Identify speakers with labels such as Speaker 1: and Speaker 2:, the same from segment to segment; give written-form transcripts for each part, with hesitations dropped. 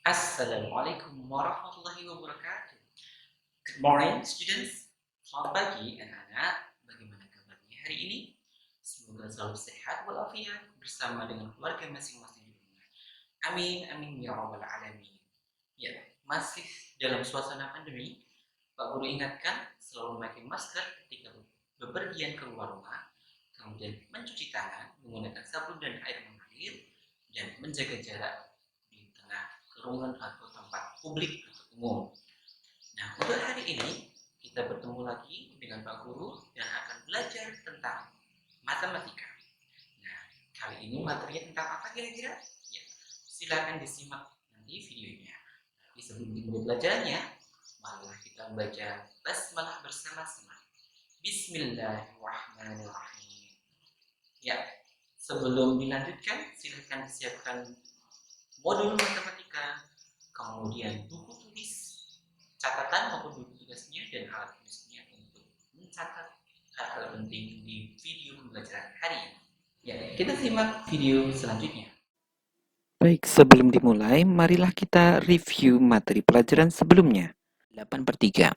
Speaker 1: Assalamualaikum warahmatullahi wabarakatuh. Good morning, students. Selamat pagi, anak-anak. Bagaimana kabarnya hari ini? Semoga selalu sehat walafiat bersama dengan keluarga masing-masing di rumah. Amin, amin ya rabbal alamin. Ya, masih dalam suasana pandemi. Pak Guru ingatkan selalu memakai masker ketika bepergian keluar rumah, kemudian mencuci tangan menggunakan sabun dan air mengalir, dan menjaga jarak di tengah kerumunan atau tempat publik atau umum. Nah, untuk hari ini kita bertemu lagi dengan Pak Guru dan akan belajar tentang matematika. Nah, kali ini materinya tentang apa kira-kira? Ya, silakan disimak nanti videonya. Tapi sebelum dimulai belajarnya, marilah kita membaca basmalah bersama-sama. Bismillahirrahmanirrahim. Ya, sebelum dilanjutkan, silakan disiapkan modul matematika, kemudian buku tulis, catatan maupun buku tulisnya dan alat tulisnya untuk mencatat hal-hal penting di video pembelajaran hari ini. Ya, kita simak video selanjutnya.
Speaker 2: Baik, sebelum dimulai, marilah kita review materi pelajaran sebelumnya. 8/3.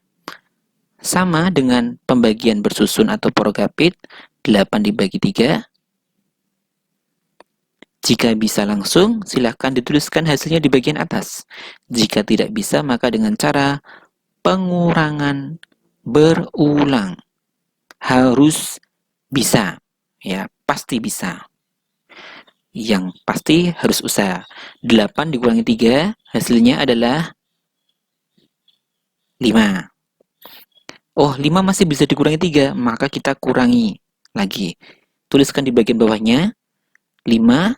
Speaker 2: Sama dengan pembagian bersusun atau porogapit, 8 dibagi 3. Jika bisa langsung, silahkan dituliskan hasilnya di bagian atas. Jika tidak bisa, maka dengan cara pengurangan berulang. Harus bisa. Ya, pasti bisa. Yang pasti harus usaha. 8 dikurangi 3, hasilnya adalah 5. Oh, 5 masih bisa dikurangi 3, maka kita kurangi lagi. Tuliskan di bagian bawahnya, 5,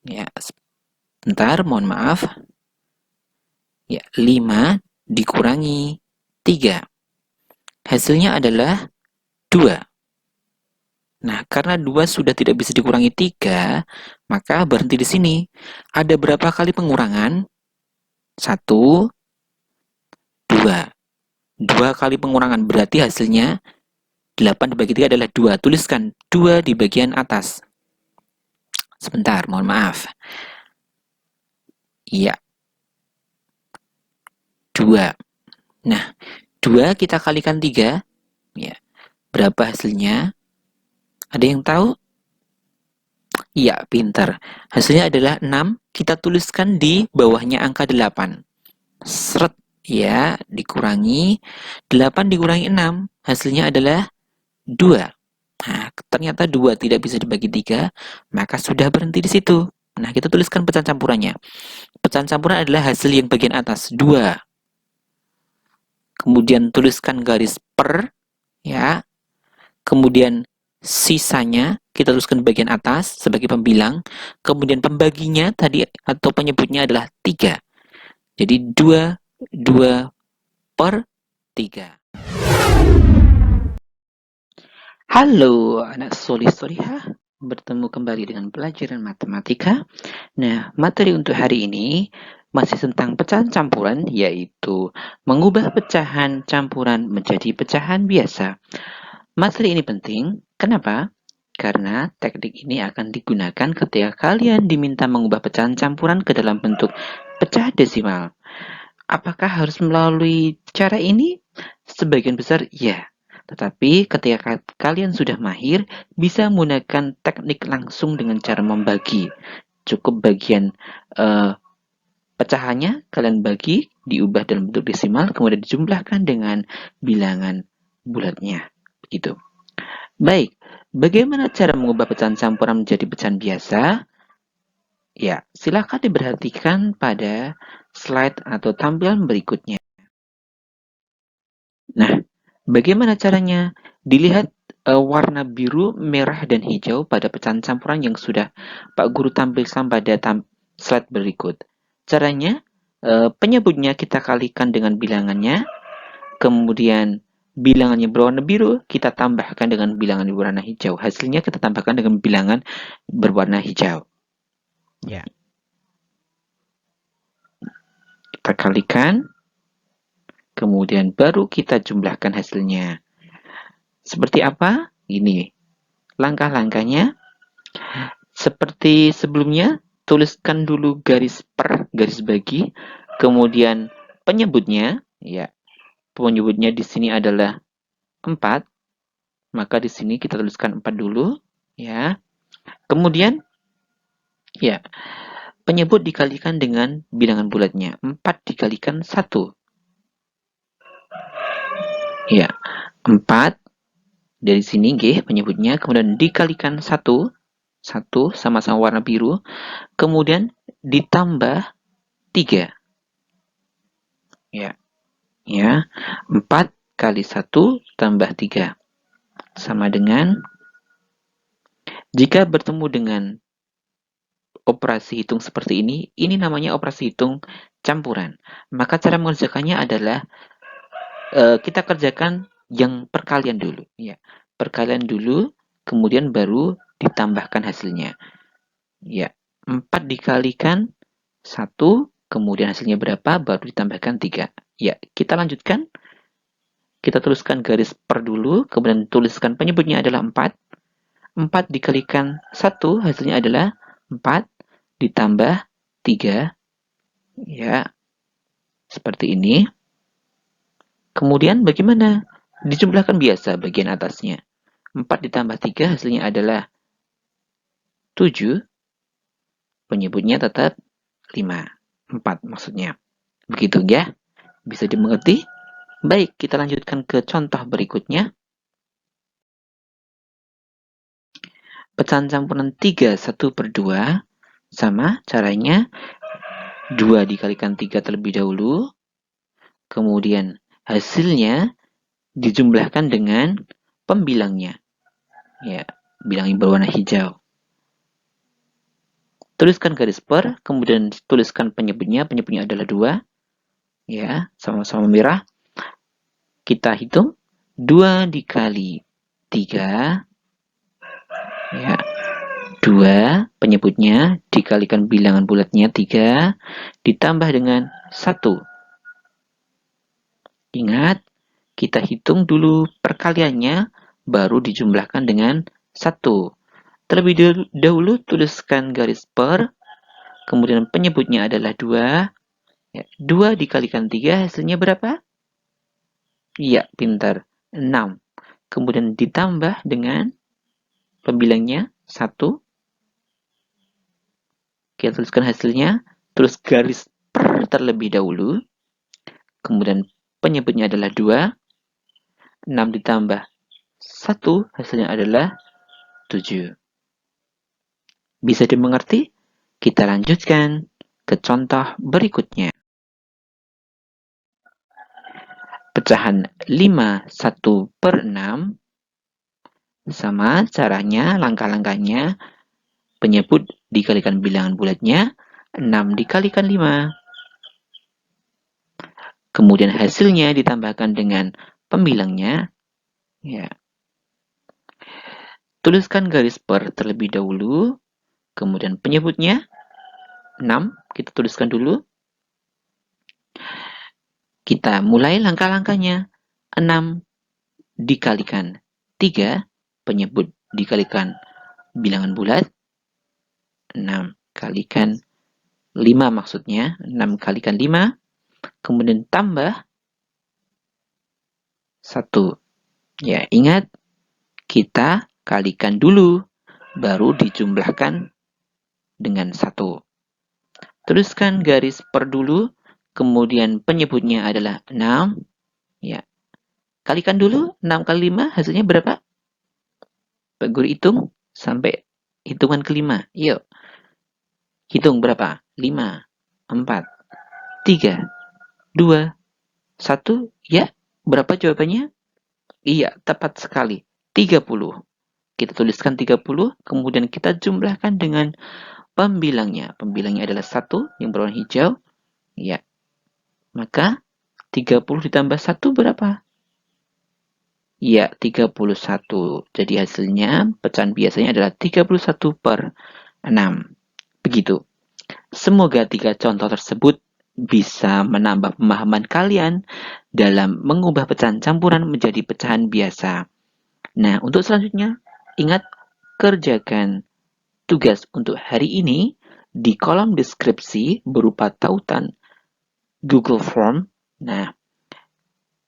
Speaker 2: ya, sebentar, mohon maaf. Ya, 5 dikurangi 3. Hasilnya adalah 2. Nah, karena 2 sudah tidak bisa dikurangi 3, maka berhenti di sini. Ada berapa kali pengurangan? 1, 2. 2 kali pengurangan, berarti hasilnya 8 dibagi 3 adalah 2. Tuliskan 2 di bagian atas. Sebentar, mohon maaf. Iya, 2. Nah, 2 kita kalikan 3. Ya, berapa hasilnya? Ada yang tahu? Iya, pintar. Hasilnya adalah 6. Kita tuliskan di bawahnya angka 8. Seret, ya, dikurangi. 8 dikurangi 6. Hasilnya adalah 2. Nah, ternyata 2 tidak bisa dibagi 3, maka sudah berhenti di situ. Nah, kita tuliskan pecahan campurannya. Pecahan campuran adalah hasil yang bagian atas, 2. Kemudian tuliskan garis per, ya. Kemudian sisanya kita tuliskan di bagian atas sebagai pembilang. Kemudian pembaginya tadi atau penyebutnya adalah 3. Jadi 2 per 3. Halo anak solih-solihah, bertemu kembali dengan pelajaran matematika. Nah, materi untuk hari ini masih tentang pecahan campuran, yaitu mengubah pecahan campuran menjadi pecahan biasa. Materi ini penting, kenapa? Karena teknik ini akan digunakan ketika kalian diminta mengubah pecahan campuran ke dalam bentuk pecah desimal. Apakah harus melalui cara ini? Sebagian besar ya. Tetapi ketika kalian sudah mahir, bisa menggunakan teknik langsung dengan cara membagi. Cukup bagian pecahannya kalian bagi, diubah dalam bentuk desimal, kemudian dijumlahkan dengan bilangan bulatnya. Begitu. Baik, bagaimana cara mengubah pecahan campuran menjadi pecahan biasa? Ya, silakan diperhatikan pada slide atau tampilan berikutnya. Nah, bagaimana caranya? Dilihat warna biru, merah, dan hijau pada pecahan campuran yang sudah Pak Guru tampilkan pada slide berikut. Caranya, penyebutnya kita kalikan dengan bilangannya, kemudian bilangannya berwarna biru, kita tambahkan dengan bilangan berwarna hijau. Hasilnya kita tambahkan dengan bilangan berwarna hijau. Ya. Kita kalikan, kemudian baru kita jumlahkan hasilnya. Seperti apa? Ini langkah-langkahnya. Seperti sebelumnya, tuliskan dulu garis per, garis bagi, kemudian penyebutnya, ya, penyebutnya di sini adalah 4, maka di sini kita tuliskan 4 dulu, ya. Kemudian, ya, penyebut dikalikan dengan bilangan bulatnya, 4 dikalikan 1. Ya, 4 dari sini nggih penyebutnya, kemudian dikalikan 1, 1 sama-sama warna biru, kemudian ditambah 3. Ya, ya. 4 kali 1 tambah 3 sama dengan, jika bertemu dengan operasi hitung seperti ini namanya operasi hitung campuran. Maka cara mengerjakannya adalah kita kerjakan yang perkalian dulu, ya. Perkalian dulu, kemudian baru ditambahkan hasilnya. Ya, 4 dikalikan 1, kemudian hasilnya berapa, baru ditambahkan 3. Ya, kita lanjutkan. Kita tuliskan garis per dulu, kemudian tuliskan penyebutnya adalah 4. 4 dikalikan 1, hasilnya adalah 4, ditambah 3. Ya, seperti ini. Kemudian bagaimana? Dijumlahkan biasa bagian atasnya. 4 ditambah 3 hasilnya adalah 7. Penyebutnya tetap 5. 4 maksudnya. Begitu ya? Bisa dimengerti? Baik, kita lanjutkan ke contoh berikutnya. Pecahan campuran 3, 1 per 2. Sama caranya. 2 dikalikan 3 terlebih dahulu. Kemudian hasilnya dijumlahkan dengan pembilangnya. Ya, bilang yang berwarna hijau. Tuliskan garis per, kemudian tuliskan penyebutnya adalah 2. Ya, sama-sama merah. Kita hitung 2 dikali 3. Ya, 2 penyebutnya dikalikan bilangan bulatnya 3 ditambah dengan 1. Ingat, kita hitung dulu perkaliannya, baru dijumlahkan dengan 1. Terlebih dahulu tuliskan garis per, kemudian penyebutnya adalah 2. Ya, 2 dikalikan 3 hasilnya berapa? Iya, pintar. 6. Kemudian ditambah dengan pembilangnya 1. Kita tuliskan hasilnya, terus garis per terlebih dahulu. Kemudian penyebutnya adalah 2. 6 ditambah 1 hasilnya adalah 7. Bisa dimengerti? Kita lanjutkan ke contoh berikutnya. Pecahan 5, 1 per 6. Sama caranya, langkah-langkahnya. Penyebut dikalikan bilangan bulatnya, 6 dikalikan 5. Kemudian hasilnya ditambahkan dengan pembilangnya. Ya. Tuliskan garis per terlebih dahulu. Kemudian penyebutnya 6. Kita tuliskan dulu. Kita mulai langkah-langkahnya. 6 dikalikan 3. Penyebut dikalikan bilangan bulat. 6 kalikan 5 maksudnya. 6 kalikan 5. Kemudian tambah 1. Ya, ingat, kita kalikan dulu, baru dijumlahkan dengan 1. Tuliskan garis per dulu, kemudian penyebutnya adalah 6. Ya. Kalikan dulu, 6 kali 5 hasilnya berapa? Pak Guru hitung sampai hitungan kelima. Yuk. Hitung berapa? 5, 4, 3, 2, 1. Ya, berapa jawabannya? Iya, tepat sekali. 30. Kita tuliskan 30, kemudian kita jumlahkan dengan pembilangnya. Pembilangnya adalah 1 yang berwarna hijau. Ya. Maka 30 ditambah 1 berapa? Ya, 31. Jadi hasilnya pecahan biasanya adalah 31 per 6. Begitu. Semoga 3 contoh tersebut bisa menambah pemahaman kalian dalam mengubah pecahan campuran menjadi pecahan biasa. Nah, untuk selanjutnya, ingat kerjakan tugas untuk hari ini di kolom deskripsi berupa tautan Google Form. Nah,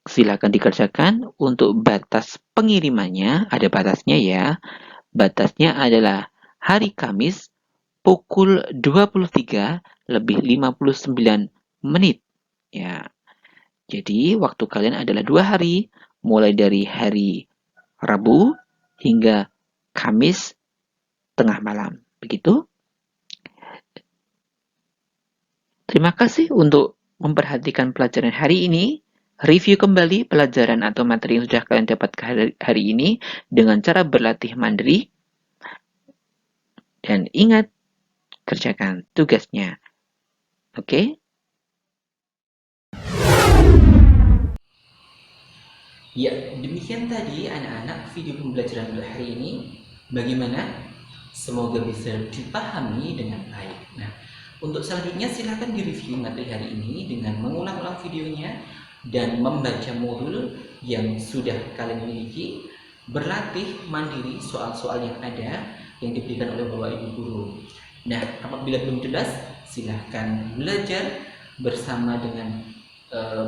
Speaker 2: silakan dikerjakan. Untuk batas pengirimannya, ada batasnya ya. Batasnya adalah hari Kamis pukul 23:59. Ya, jadi waktu kalian adalah 2 hari, mulai dari hari Rabu hingga Kamis tengah malam. Begitu. Terima kasih untuk memperhatikan pelajaran hari ini. Review kembali pelajaran atau materi yang sudah kalian dapatkan hari ini dengan cara berlatih mandiri. Dan ingat, kerjakan tugasnya. Oke?
Speaker 1: Ya, demikian tadi anak-anak video pembelajaran untuk hari ini. Bagaimana? Semoga bisa dipahami dengan baik. Nah, untuk selanjutnya silahkan direview materi hari ini dengan mengulang-ulang videonya dan membaca modul yang sudah kalian miliki, berlatih mandiri soal-soal yang ada yang diberikan oleh Bapak Ibu guru. Nah, apabila belum jelas, silahkan belajar bersama dengan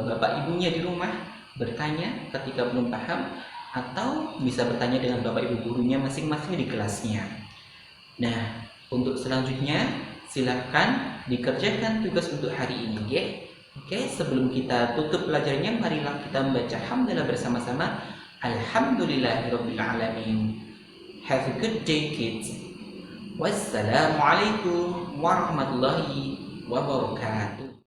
Speaker 1: Bapak Ibunya di rumah, bertanya ketika belum paham, atau bisa bertanya dengan Bapak Ibu gurunya masing-masing di kelasnya. Nah, untuk selanjutnya silahkan dikerjakan tugas untuk hari ini, ya. Oke, sebelum kita tutup pelajarannya, marilah kita membaca hamdalah bersama-sama. Alhamdulillahirabbil alamin. Have a good day, kids. Wassalamualaikum warahmatullahi wabarakatuh.